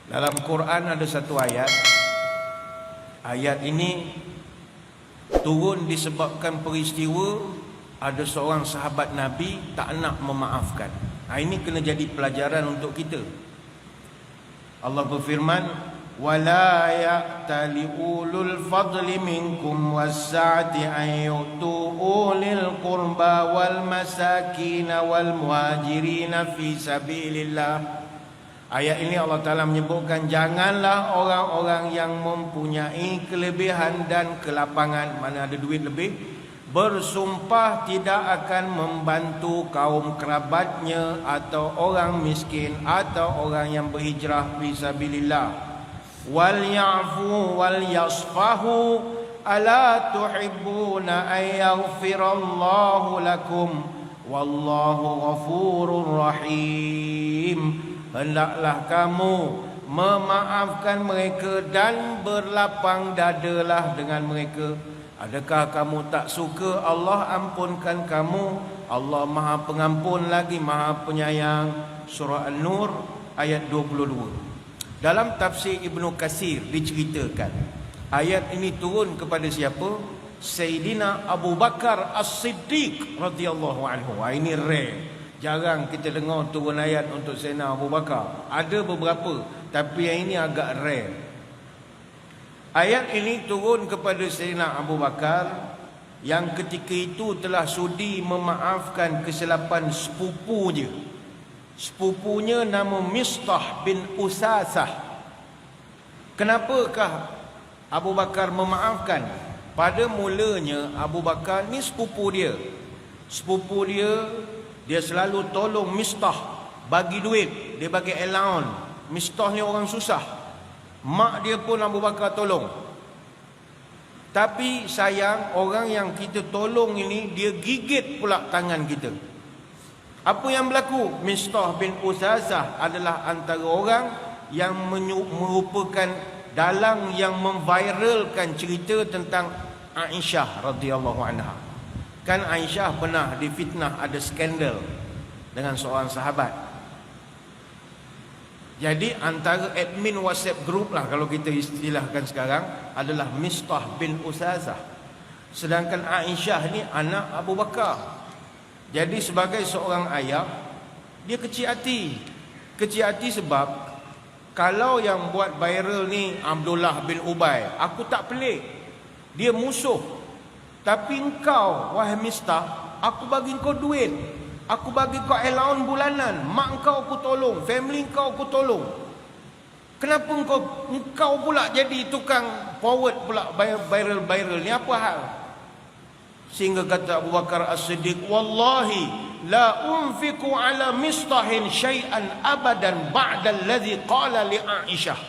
Dalam Quran ada satu ayat. Ayat ini turun disebabkan peristiwa ada seorang sahabat Nabi tak nak memaafkan. Ini kena jadi pelajaran untuk kita. Allah berfirman, "Wala ya'tali ulul fadli minkum was-sa'ati an yu'tu ulil qurba wal masakin wal muhajirin fi sabilillah." Ayat ini Allah Ta'ala menyebutkan janganlah orang-orang yang mempunyai kelebihan dan kelapangan, mana ada duit lebih, bersumpah tidak akan membantu kaum kerabatnya atau orang miskin atau orang yang berhijrah fisabilillah. Wal ya'fu wal yasfahu ala tuhibbuna an yaghfirallahu lakum wallahu ghafurur rahim. Hendaklah kamu memaafkan mereka dan berlapang dadalah dengan mereka. Adakah kamu tak suka Allah ampunkan kamu? Allah Maha Pengampun lagi Maha Penyayang. Surah An-Nur ayat 22. Dalam tafsir Ibnu Katsir diceritakan ayat ini turun kepada siapa? Sayyidina Abu Bakar As-Siddiq radhiyallahu anhu. Ini rare. Jarang kita dengar turun ayat untuk Sayyidina Abu Bakar. Ada beberapa, tapi yang ini agak rare. Ayat ini turun kepada Sayyidina Abu Bakar yang ketika itu telah sudi memaafkan kesilapan sepupunya. Sepupunya nama Mistah bin Usasah. Kenapakah Abu Bakar memaafkan? Pada mulanya Abu Bakar ni sepupu dia. Sepupu dia selalu tolong Mistah, bagi duit, dia bagi allowance. Mistah ni orang susah. Mak dia pun Abu Bakar tolong. Tapi sayang, orang yang kita tolong ini dia gigit pula tangan kita. Apa yang berlaku? Mistah bin Usasah adalah antara orang yang merupakan dalang yang memviralkan cerita tentang Aisyah radhiyallahu anha. Kan Aisyah pernah difitnah, ada skandal dengan seorang sahabat. Jadi antara admin WhatsApp group lah, kalau kita istilahkan sekarang, adalah Mistah bin Usasah. Sedangkan Aisyah ni anak Abu Bakar. Jadi sebagai seorang ayah, dia kecil hati. Kecil hati sebab kalau yang buat viral ni Abdullah bin Ubay, aku tak pelik. Dia musuh. Tapi engkau, wahai Mistah, aku bagi kau duit, aku bagi kau allowance bulanan, mak engkau aku tolong, family engkau aku tolong. Kenapa engkau pula jadi tukang forward pula viral ni, apa hal? Sehingga kata Abu Bakar As-Siddiq, "Wallahi la unfiqu ala Mistahin syai'an abadan ba'da alladhi qala li Aisyah."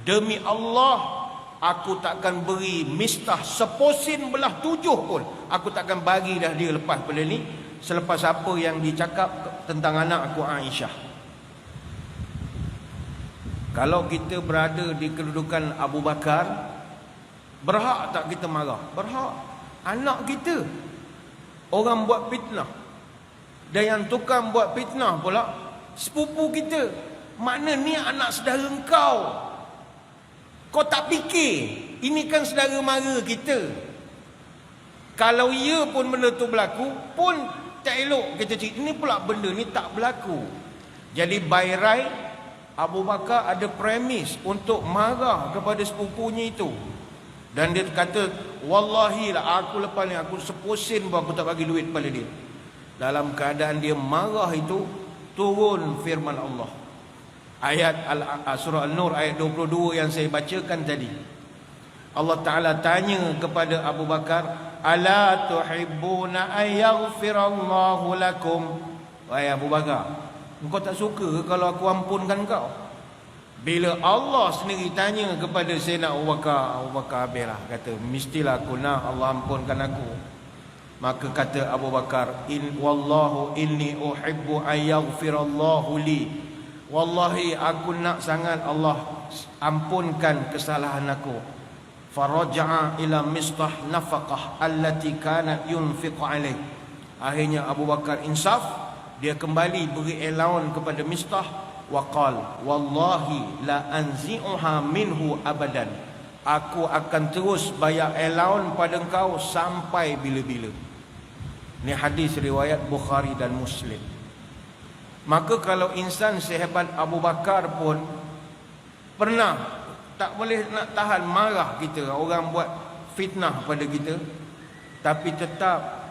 Demi Allah, aku takkan beri Mistah seposin belah 7 pun. Aku takkan bagi dah dia lepas pada ni, selepas apa yang dicakap tentang anak aku Aisyah. Kalau kita berada di kedudukan Abu Bakar, berhak tak kita marah? Berhak. Anak kita, orang buat fitnah, dan yang tukang buat fitnah pula sepupu kita. Makna ni anak saudara engkau. Kau tak fikir, ini kan saudara mara kita. Kalau ia pun benda tu berlaku, pun tak elok kita cerita. Ini pula benda ni tak berlaku. Jadi by right, Abu Bakar ada premis untuk marah kepada sepupunya itu. Dan dia kata, "Wallahi lah, aku lepas ni, aku seposen pun aku tak bagi duit pada dia." Dalam keadaan dia marah itu, turun firman Allah. Ayat surah An-Nur ayat 22 yang saya bacakan tadi. Allah Ta'ala tanya kepada Abu Bakar, "Ala tuhibbuna an yaghfirallahu lakum?" Wahai Abu Bakar, engkau tak suka kalau aku ampunkan kau? Bila Allah sendiri tanya kepada Sayyidina Abu Bakar habislah, kata, mestilah aku nak Allah ampunkan aku. Maka kata Abu Bakar, "Wallahu inni uhibbu an yaghfirallahu li." Wallahi aku nak sangat Allah ampunkan kesalahan aku. Faraja'a ila Mistah nafaqah allati kanat yunfiqu alaih. Akhirnya Abu Bakar insaf, dia kembali beri allowance kepada Mistah wa qala wallahi la anzi'uha minhu abadan. Aku akan terus bayar allowance pada engkau sampai bila-bila. Ini hadis riwayat Bukhari dan Muslim. Maka kalau insan sehebat Abu Bakar pun pernah tak boleh nak tahan marah kita, orang buat fitnah pada kita, tapi tetap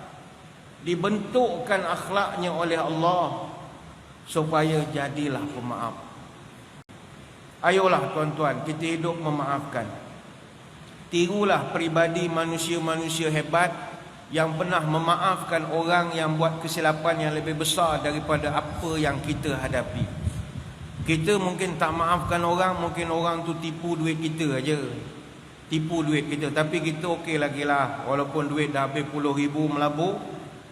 dibentukkan akhlaknya oleh Allah supaya jadilah pemaaf. Ayolah tuan-tuan, kita hidup memaafkan. Tirulah peribadi manusia-manusia hebat yang pernah memaafkan orang yang buat kesilapan yang lebih besar daripada apa yang kita hadapi. Kita mungkin tak maafkan orang, mungkin orang tu tipu duit kita aja. Tipu duit kita, tapi kita okey lagi lah. Walaupun duit dah habis puluh ribu melabur,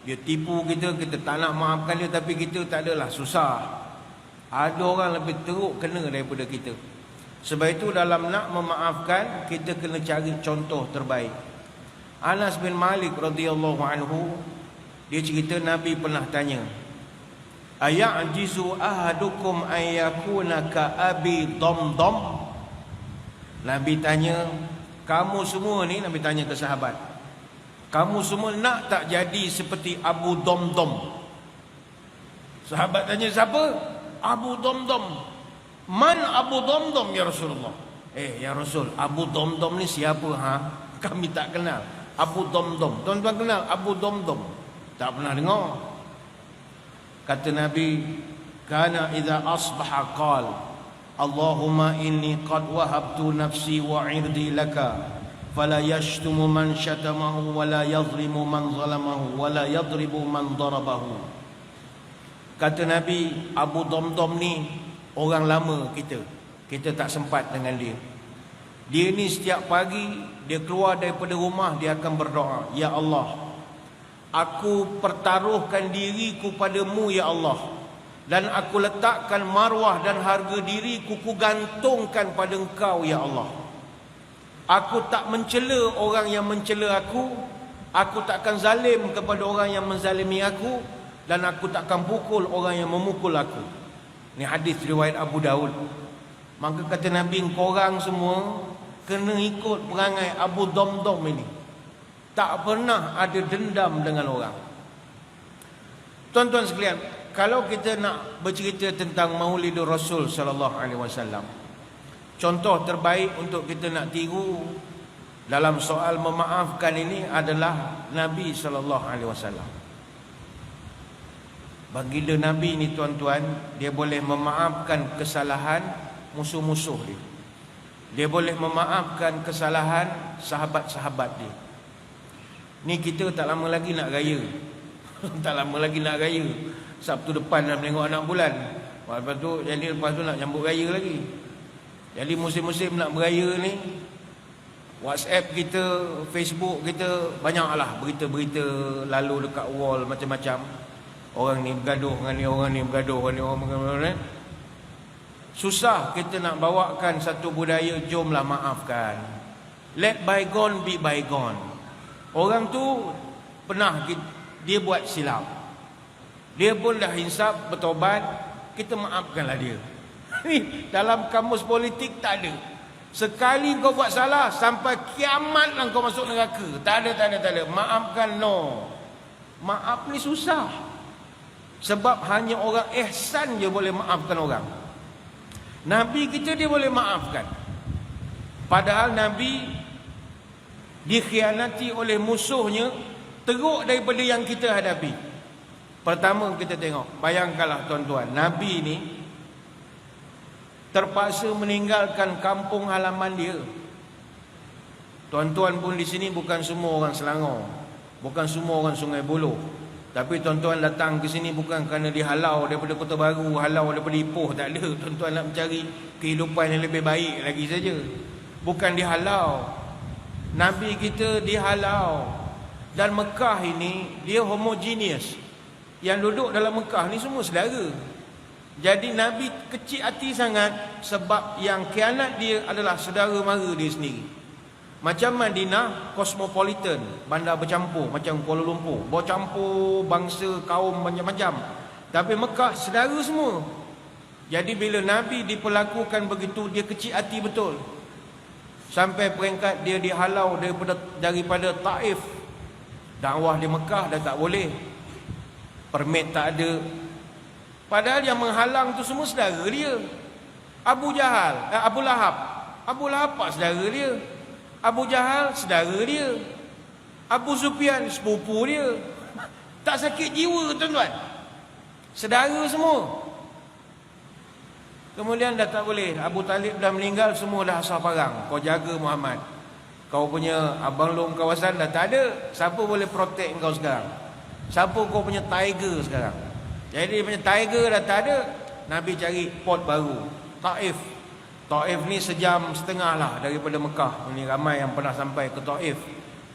dia tipu kita, kita tak nak maafkan dia, tapi kita tak adalah susah. Ada orang lebih teruk kena daripada kita. Sebab itu dalam nak memaafkan, kita kena cari contoh terbaik. Anas bin Malik radhiyallahu anhu, dia cerita Nabi pernah tanya, ayajizu ahadukum ayyakuna ka abi damdam. Nabi tanya, kamu semua ni, Nabi tanya ke sahabat, kamu semua nak tak jadi seperti Abu Damdam? Sahabat tanya, siapa? Abu Damdam. Man Abu Damdam ya Rasulullah? Ya Rasul, Abu Damdam ni siapa ha? Kami tak kenal. Abu Damdam. Tuan-tuan kenal Abu Damdam? Tak pernah dengar. Kata Nabi, kana idza asbaha qal Allahumma inni qad wahabtu nafsi wa 'irdi laka fala yashtumu man syatamahu wa la yadhlimu man zalamahu wa la yadribu man darabahu. Kata Nabi, Abu Damdam ni orang lama kita tak sempat dengan dia. Dia ni setiap pagi dia keluar daripada rumah, dia akan berdoa, ya Allah, aku pertaruhkan diriku padamu ya Allah, dan aku letakkan marwah dan harga diriku ku gantungkan pada engkau ya Allah. Aku tak mencela orang yang mencela aku takkan zalim kepada orang yang menzalimi aku, dan aku takkan pukul orang yang memukul aku. Ini hadis riwayat Abu Daud. Maka kata Nabi, korang semua kena ikut perangai Abu Damdam ini. Tak pernah ada dendam dengan orang. Tuan-tuan sekalian, kalau kita nak bercerita tentang Maulidur Rasul sallallahu alaihi wasallam, contoh terbaik untuk kita nak tiru dalam soal memaafkan ini adalah Nabi sallallahu alaihi wasallam. Baginda Nabi ni tuan-tuan, dia boleh memaafkan kesalahan musuh-musuh dia. Dia boleh memaafkan kesalahan sahabat-sahabat dia. Ni kita tak lama lagi nak raya. Tak lama lagi nak raya. Sabtu depan nak tengok anak bulan. Lepas tu nak nyambut raya lagi. Jadi musim-musim nak beraya ni, WhatsApp kita, Facebook kita, banyaklah berita-berita lalu dekat wall macam-macam. Orang ni bergaduh dengan ni, orang ni bergaduh dengan ni, orang bergaduh ni. Susah kita nak bawakan satu budaya, jomlah maafkan. Let bygone be bygone. Orang tu pernah dia buat silap, dia pun dah insaf, bertobat, kita maafkanlah dia. Dalam kamus politik tak ada. Sekali kau buat salah, sampai kiamatlah kau masuk neraka. Tak ada. Maafkan, no. Maaf ni susah. Sebab hanya orang ihsan je boleh maafkan orang. Nabi kita dia boleh maafkan. Padahal Nabi dikhianati oleh musuhnya teruk daripada yang kita hadapi. Pertama kita tengok, bayangkanlah tuan-tuan, Nabi ni terpaksa meninggalkan kampung halaman dia. Tuan-tuan pun di sini bukan semua orang Selangor, bukan semua orang Sungai Buloh. Tapi tuan-tuan datang ke sini bukan kerana dihalau daripada Kota Baru, halau daripada Ipoh, tak ada. Tuan-tuan nak mencari kehidupan yang lebih baik lagi saja. Bukan dihalau. Nabi kita dihalau. Dan Mekah ini dia homogeneous. Yang duduk dalam Mekah ni semua saudara. Jadi Nabi kecil hati sangat sebab yang khianat dia adalah saudara mara dia sendiri. Macam Madinah, cosmopolitan, bandar bercampur macam Kuala Lumpur, bercampur bangsa, kaum macam-macam. Tapi Mekah saudara semua. Jadi bila Nabi diperlakukan begitu, dia kecil hati betul. Sampai peringkat dia dihalau daripada Taif. Dakwah di Mekah dah tak boleh. Permit tak ada. Padahal yang menghalang tu semua saudara dia. Abu Lahab. Abu Lahab pak saudara dia. Abu Jahal saudara dia. Abu Sufyan sepupu dia. Tak sakit jiwa tuan-tuan. Saudara semua. Kemudian dah tak boleh. Abu Talib dah meninggal, semua dah asal parang. Kau jaga Muhammad. Kau punya abang long kawasan dah tak ada. Siapa boleh protect kau sekarang? Siapa kau punya tiger sekarang? Jadi punya tiger dah tak ada. Nabi cari port baru, Taif. Taif ni sejam setengah lah daripada Mekah. Ini ramai yang pernah sampai ke Taif.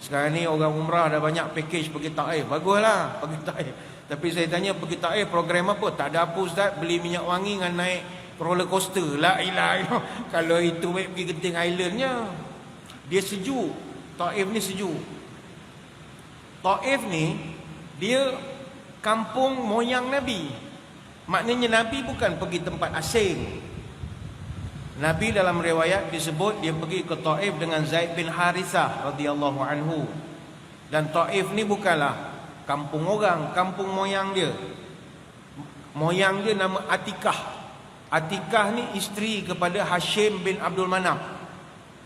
Sekarang ni orang umrah dah banyak package pergi Taif. Baguslah pergi Taif. Tapi saya tanya, pergi Taif program apa? Tak ada apa ustaz, beli minyak wangi dengan naik roller coaster. La ilaha illallah. Kalau itu baik pergi Genting Islandnya. Dia sejuk. Taif ni sejuk. Taif ni dia kampung moyang Nabi. Maknanya Nabi bukan pergi tempat asing. Nabi dalam riwayat disebut dia pergi ke Taif dengan Zaid bin Harithah radhiyallahu anhu. Dan Taif ni bukanlah kampung orang, kampung moyang dia. Moyang dia nama Atikah. Atikah ni isteri kepada Hashim bin Abdul Manaf.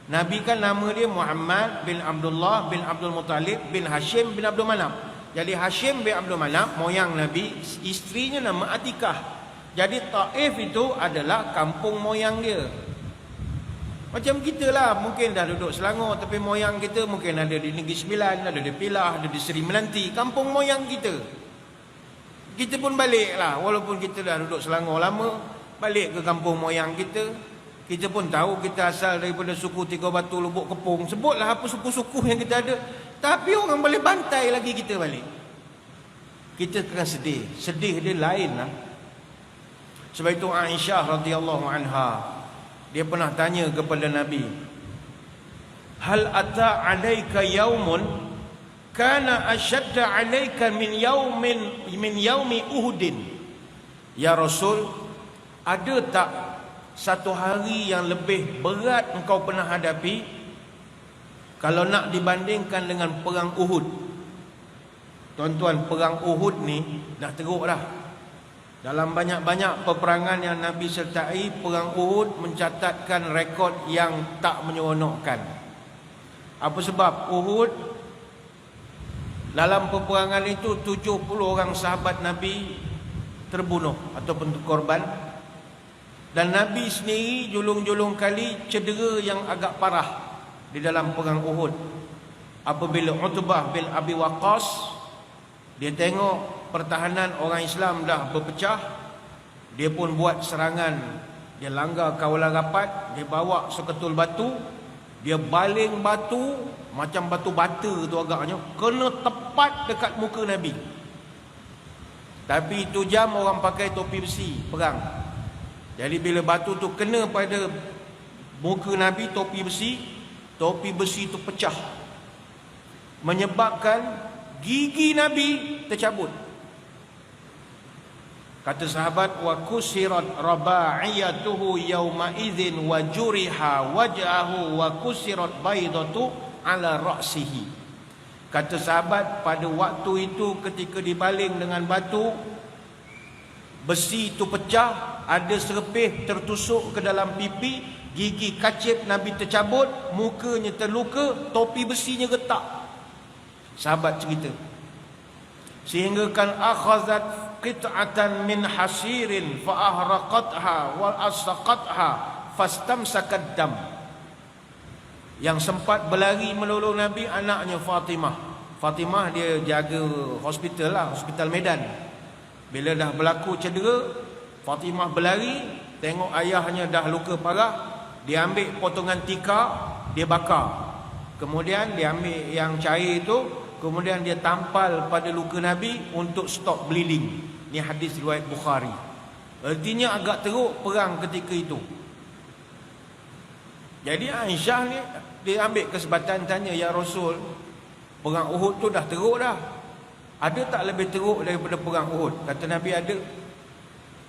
Nabi kan nama dia Muhammad bin Abdullah bin Abdul Muttalib bin Hashim bin Abdul Manaf. Jadi Hashim bin Abdul Manaf moyang Nabi, isterinya nama Atikah. Jadi Taif itu adalah kampung moyang dia. Macam kita lah, mungkin dah duduk Selangor, tapi moyang kita mungkin ada di Negeri Sembilan, ada di Pilah, ada di Seri Melanti. Kampung moyang kita. Kita pun balik lah, walaupun kita dah duduk Selangor lama, balik ke kampung moyang kita. Kita pun tahu kita asal daripada suku Tiga Batu, Lubuk Kepung. Sebutlah apa suku-suku yang kita ada. Tapi orang boleh bantai lagi kita balik. Kita akan sedih. Sedih dia lain lah. Sebab itu Aisyah radhiyallahu anha, dia pernah tanya kepada Nabi, hal ata alaika yaumun kana ashadda alaika min yaumi Uhudin. Ya Rasul, ada tak satu hari yang lebih berat engkau pernah hadapi kalau nak dibandingkan dengan perang Uhud? Tuan-tuan, perang Uhud ni dah teruk dah. Dalam banyak-banyak peperangan yang Nabi sertai, perang Uhud mencatatkan rekod yang tak menyeronokkan. Apa sebab? Uhud, dalam peperangan itu 70 orang sahabat Nabi terbunuh ataupun korban. Dan Nabi sendiri julung-julung kali cedera yang agak parah di dalam perang Uhud. Apabila Utbah bin Abi Waqqas, dia tengok pertahanan orang Islam dah berpecah, dia pun buat serangan. Dia langgar kawalan rapat, dia bawa seketul batu, dia baling batu macam batu bata tu agaknya, kena tepat dekat muka Nabi. Tapi itu jam orang pakai topi besi perang. Jadi bila batu tu kena pada muka Nabi, topi besi tu pecah, menyebabkan gigi Nabi tercabut. Kata sahabat, wa kusirat raba'iyatuhu yawma idzin wa juriha waj'ahu wa kusirat baydatu ala ra'sihi. Kata sahabat, pada waktu itu ketika dibaling dengan batu, besi itu pecah, ada serpih tertusuk ke dalam pipi, gigi kacip Nabi tercabut, mukanya terluka, topi besinya retak. Sahabat cerita, sehingga kan akhazat qit'atan min hasirin fa ahraqatha wal asqatha fastamsakat dam. Yang sempat berlari menolong Nabi anaknya Fatimah. Fatimah dia jaga hospital lah, hospital Medan. Bila dah berlaku cedera, Fatimah berlari, tengok ayahnya dah luka parah, dia ambil potongan tikar, dia bakar. Kemudian dia ambil yang cair itu, kemudian dia tampal pada luka Nabi untuk stop bleeding. Ini hadis riwayat Bukhari. Artinya agak teruk perang ketika itu. Jadi Aisyah ni dia ambil kesempatan tanya, ya Rasul, perang Uhud tu dah teruk dah. Ada tak lebih teruk daripada perang Uhud? Kata Nabi ada.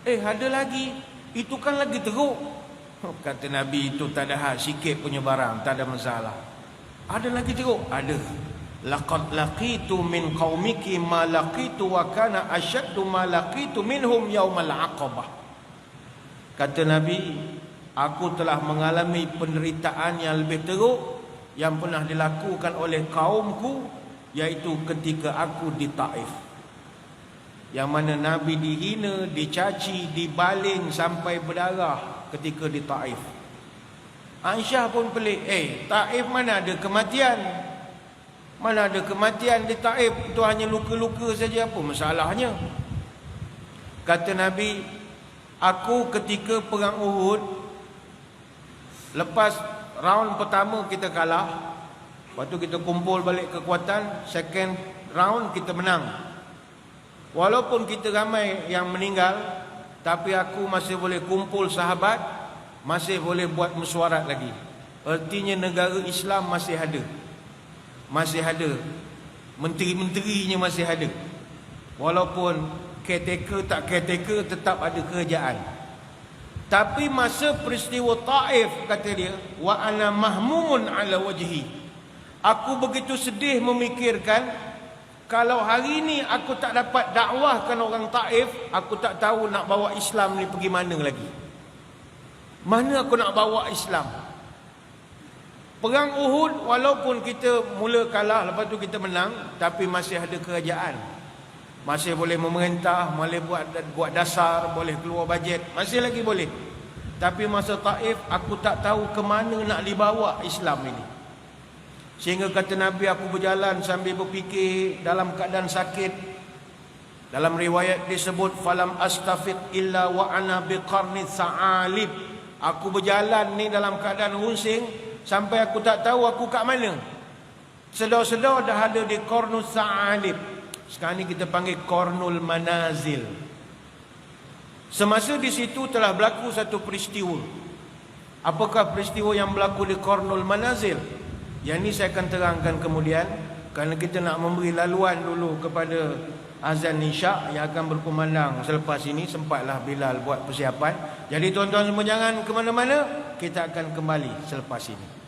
Ada lagi. Itu kan lagi teruk. Kata Nabi, itu tak ada hal, sikit punya barang, tak ada masalah. Ada lagi teruk? Ada. Laqad laqitu min qaumiki ma laqitu wa kana ashaddu ma laqitu minhum yaumal aqabah. Kata Nabi, aku telah mengalami penderitaan yang lebih teruk yang pernah dilakukan oleh kaumku, iaitu ketika aku di Taif. Yang mana Nabi dihina, dicaci, dibaling sampai berdarah ketika di Taif. Aisyah pun pelik, Taif mana ada kematian? Mana ada kematian di Taif? Itu hanya luka-luka saja, apa masalahnya? Kata Nabi, aku ketika perang Uhud, lepas round pertama kita kalah, lepas tu kita kumpul balik kekuatan, second round kita menang. Walaupun kita ramai yang meninggal, tapi aku masih boleh kumpul sahabat, masih boleh buat mesyuarat lagi. Artinya negara Islam masih ada. Masih ada. Menteri-menterinya masih ada. Walaupun caretaker tak caretaker, tetap ada kerajaan. Tapi masa peristiwa Taif, kata dia, wa ana mahmumun ala wajhi. Aku begitu sedih memikirkan, kalau hari ini aku tak dapat dakwahkan orang Taif, aku tak tahu nak bawa Islam ni pergi mana lagi. Mana aku nak bawa Islam? Perang Uhud, walaupun kita mula kalah, lepas tu kita menang, tapi masih ada kerajaan. Masih boleh memerintah, boleh buat dasar, boleh keluar bajet, masih lagi boleh. Tapi masa Taif, aku tak tahu ke mana nak dibawa Islam ini. Sehingga kata Nabi, aku berjalan sambil berfikir dalam keadaan sakit. Dalam riwayat disebut, falam astafiq illa wa ana biqarni sa'alib. Aku berjalan ni dalam keadaan rusing sampai aku tak tahu aku kat mana. Sedar-sedar dah ada di Qarnus Sa'alib. Sekarang ni kita panggil Qarnul Manazil. Semasa di situ telah berlaku satu peristiwa. Apakah peristiwa yang berlaku di Qarnul Manazil? Yang ini saya akan terangkan kemudian, kerana kita nak memberi laluan dulu kepada azan isyak yang akan berkumandang selepas ini. Sempatlah Bilal buat persiapan. Jadi tuan-tuan semua jangan ke mana-mana, kita akan kembali selepas ini.